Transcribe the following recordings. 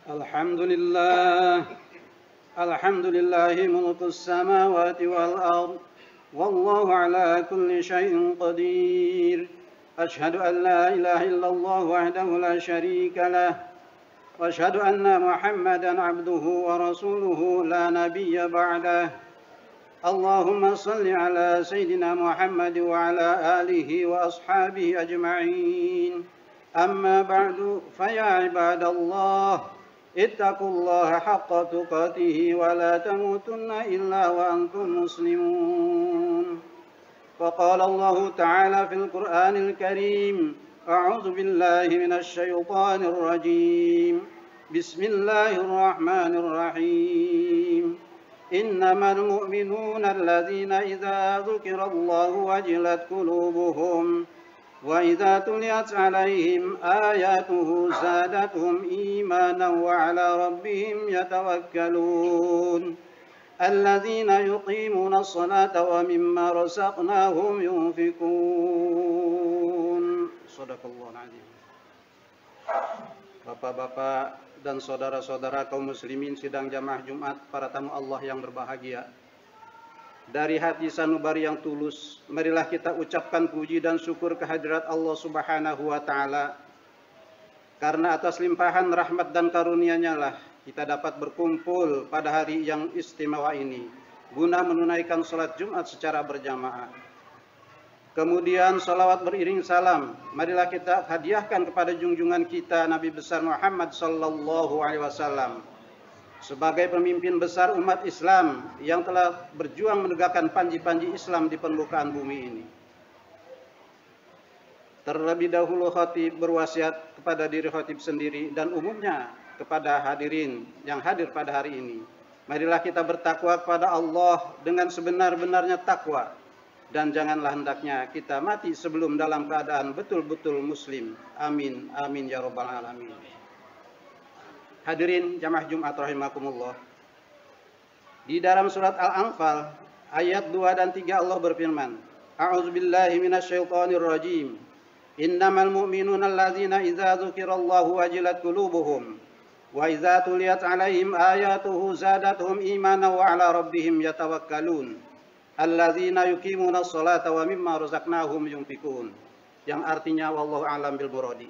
الحمد لله الحمد لله ملك السماوات والأرض والله على كل شيء قدير أشهد أن لا إله إلا الله وحده لا شريك له وأشهد أن محمدا عبده ورسوله لا نبي بعده اللهم صل على سيدنا محمد وعلى آله وأصحابه أجمعين أما بعد فيا عباد الله اتقوا الله حق تقاته ولا تموتن إلا وأنتم مسلمون فقال الله تعالى في القرآن الكريم أعوذ بالله من الشيطان الرجيم بسم الله الرحمن الرحيم إنما المؤمنون الذين إذا ذكر الله وجلت قلوبهم وإذا تليت عليهم آياته زادتهم إيمانا وعلى ربهم يتوكلون الذين يقيمون الصلاة ومما رزقناهم ينفقون Shadaqallahul Adzim. Bapak-bapak dan saudara-saudara kaum muslimin sidang jamaah Jumat, para tamu Allah yang berbahagia. Dari hati sanubari yang tulus, marilah kita ucapkan puji dan syukur kehadirat Allah Subhanahu wa Ta'ala. Karena atas limpahan rahmat dan karunia-Nya lah kita dapat berkumpul pada hari yang istimewa ini, guna menunaikan salat Jumat secara berjamaah. Kemudian salawat beriring salam, marilah kita hadiahkan kepada junjungan kita Nabi besar Muhammad sallallahu alaihi wasallam sebagai pemimpin besar umat Islam yang telah berjuang menegakkan panji-panji Islam di permukaan bumi ini. Terlebih dahulu khatib berwasiat kepada diri khatib sendiri dan umumnya kepada hadirin yang hadir pada hari ini. Marilah kita bertakwa kepada Allah dengan sebenar-benarnya takwa, dan janganlah hendaknya kita mati sebelum dalam keadaan betul-betul muslim. Amin, amin ya rabbal alamin. Hadirin jamaah Jumat rahimakumullah. Di dalam surat Al-Anfal ayat 2 dan 3 Allah berfirman, A'udzubillahi minasyaitonir rajim. Innamal mu'minuna alladzina idza dzukirallahu wajilat qulubuhum wa idza tuliyat 'alaihim ayatuhu zadatuhum imanan wa 'ala rabbihim yatawakkalun. Alladzina yuqimuna sholata wa mimma razaqnahum yunfikun. Yang artinya wallahu a'lam bil muradi.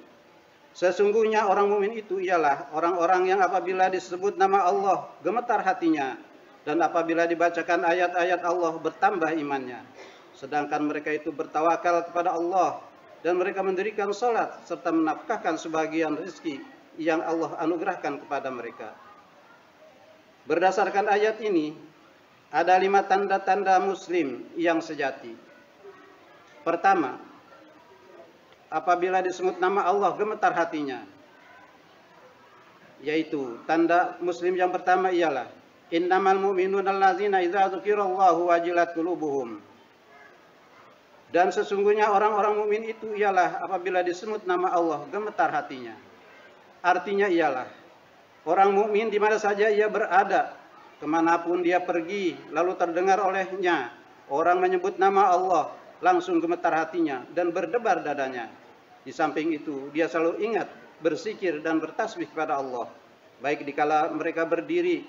Sesungguhnya orang mukmin itu ialah orang-orang yang apabila disebut nama Allah gemetar hatinya, dan apabila dibacakan ayat-ayat Allah bertambah imannya. Sedangkan mereka itu bertawakal kepada Allah dan mereka mendirikan salat serta menafkahkan sebagian rezeki yang Allah anugerahkan kepada mereka. Berdasarkan ayat ini ada 5 tanda-tanda muslim yang sejati. Pertama, apabila disebut nama Allah gemetar hatinya, yaitu tanda muslim yang pertama ialah innamal mu'minuna allazina idza dzukirallahu wajilat qulubuhum. Dan sesungguhnya orang-orang mukmin itu ialah apabila disebut nama Allah gemetar hatinya. Artinya ialah orang mukmin di mana saja ia berada, kemanapun dia pergi, lalu terdengar olehnya orang menyebut nama Allah, langsung gemetar hatinya dan berdebar dadanya. Di samping itu, dia selalu ingat, berzikir dan bertasbih kepada Allah, baik dikala mereka berdiri,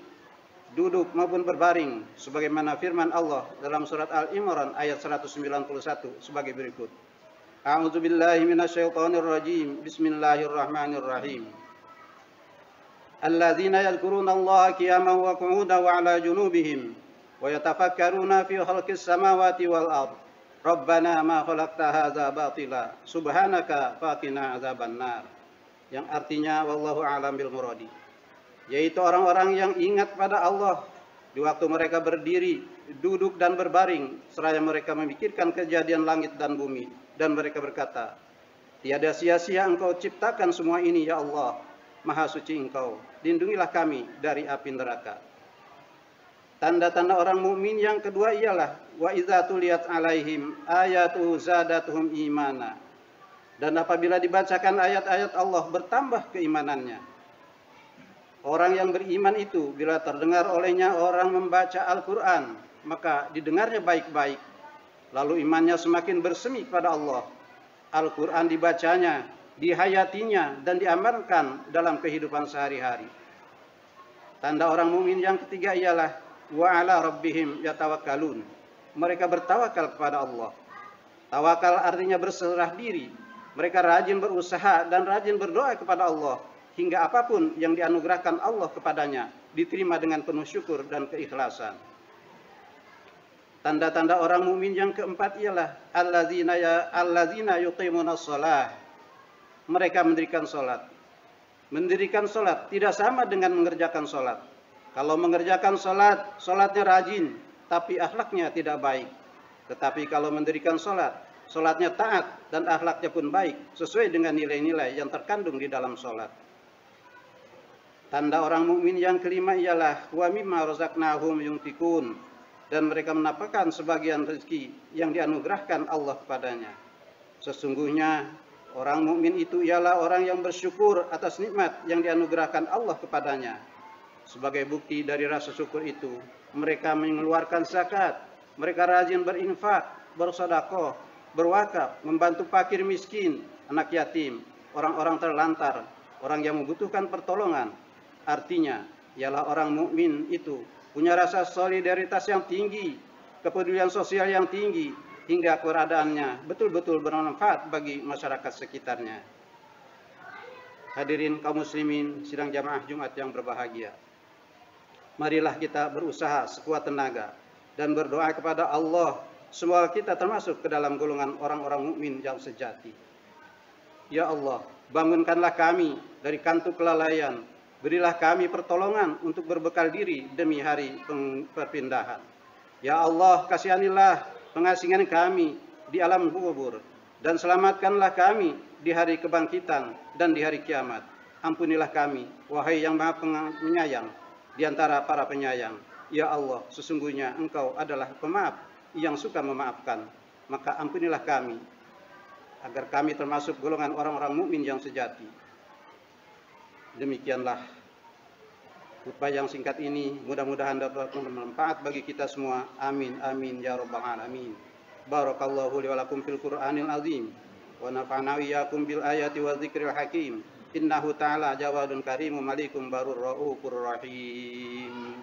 duduk maupun berbaring, sebagaimana firman Allah dalam surat Al-Imran ayat 191 sebagai berikut. A'udzubillahi minasyaitonir rajim. Bismillahirrahmanirrahim. Alladzina yadhkurunallaha qiyaman wa qu'udan wa 'ala junubihim wa yatafakkaruna fi khalqis samawati wal ard. Rabbana ma khalaqta hadza batila subhanaka faqina adzabannar. Yang artinya wallahu a'lam bil muradi. Yaitu orang-orang yang ingat pada Allah di waktu mereka berdiri, duduk dan berbaring, seraya mereka memikirkan kejadian langit dan bumi, dan mereka berkata, tiada sia-sia Engkau ciptakan semua ini ya Allah, Maha suci Engkau, lindungilah kami dari api neraka. Tanda-tanda orang mukmin yang kedua ialah wa idza tuliyat 'alaihim ayatu zadatuhum imana. Dan apabila dibacakan ayat-ayat Allah bertambah keimanannya. Orang yang beriman itu bila terdengar olehnya orang membaca Al-Quran, maka didengarnya baik-baik, lalu imannya semakin bersemi kepada Allah. Al-Quran dibacanya, dihayatinya, dan diamalkan dalam kehidupan sehari-hari. Tanda orang mukmin yang ketiga ialah wa ala rabbihim yatawakkalun. Mereka bertawakal kepada Allah. Tawakal artinya berserah diri. Mereka rajin berusaha dan rajin berdoa kepada Allah hingga apapun yang dianugerahkan Allah kepadanya diterima dengan penuh syukur dan keikhlasan. Tanda-tanda orang mukmin yang keempat ialah allazina yuqimunas shalah. Mereka mendirikan salat. Mendirikan salat tidak sama dengan mengerjakan salat. Kalau mengerjakan salat, salatnya rajin, tapi akhlaknya tidak baik. Tetapi kalau mendirikan salat, salatnya taat dan akhlaknya pun baik, sesuai dengan nilai-nilai yang terkandung di dalam salat. Tanda orang mukmin yang kelima ialah wa mimma razaqnahum yunfikun, dan mereka menafkahkan sebagian rezeki yang dianugerahkan Allah kepadanya. Sesungguhnya orang mukmin itu ialah orang yang bersyukur atas nikmat yang dianugerahkan Allah kepadanya. Sebagai bukti dari rasa syukur itu, mereka mengeluarkan zakat, mereka rajin berinfak, bersedekah, berwakaf, membantu fakir miskin, anak yatim, orang-orang terlantar, orang yang membutuhkan pertolongan. Artinya, ialah orang mukmin itu punya rasa solidaritas yang tinggi, kepedulian sosial yang tinggi, hingga keberadaannya betul-betul bermanfaat bagi masyarakat sekitarnya. Hadirin kaum muslimin sidang jamaah Jumat yang berbahagia. Marilah kita berusaha sekuat tenaga dan berdoa kepada Allah semoga kita termasuk ke dalam golongan orang-orang mukmin yang sejati. Ya Allah, bangunkanlah kami dari kantuk kelalaian. Berilah kami pertolongan untuk berbekal diri demi hari perpindahan. Ya Allah, kasihanilah pengasingan kami di alam kubur dan selamatkanlah kami di hari kebangkitan dan di hari kiamat. Ampunilah kami, wahai yang Maha Penyayang di antara para penyayang. Ya Allah, sesungguhnya Engkau adalah pemaaf yang suka memaafkan. Maka ampunilah kami agar kami termasuk golongan orang-orang mukmin yang sejati. Demikianlah khutbah yang singkat ini, mudah-mudahan dapat bermanfaat bagi kita semua. Amin amin ya rabbal alamin. Barakallahu li wa lakum fil Qur'anil azim wa nafa'na iyyakum bil ayati wa dzikril hakim. Innahu ta'ala jawadun karimun malikum barur raufur rahim.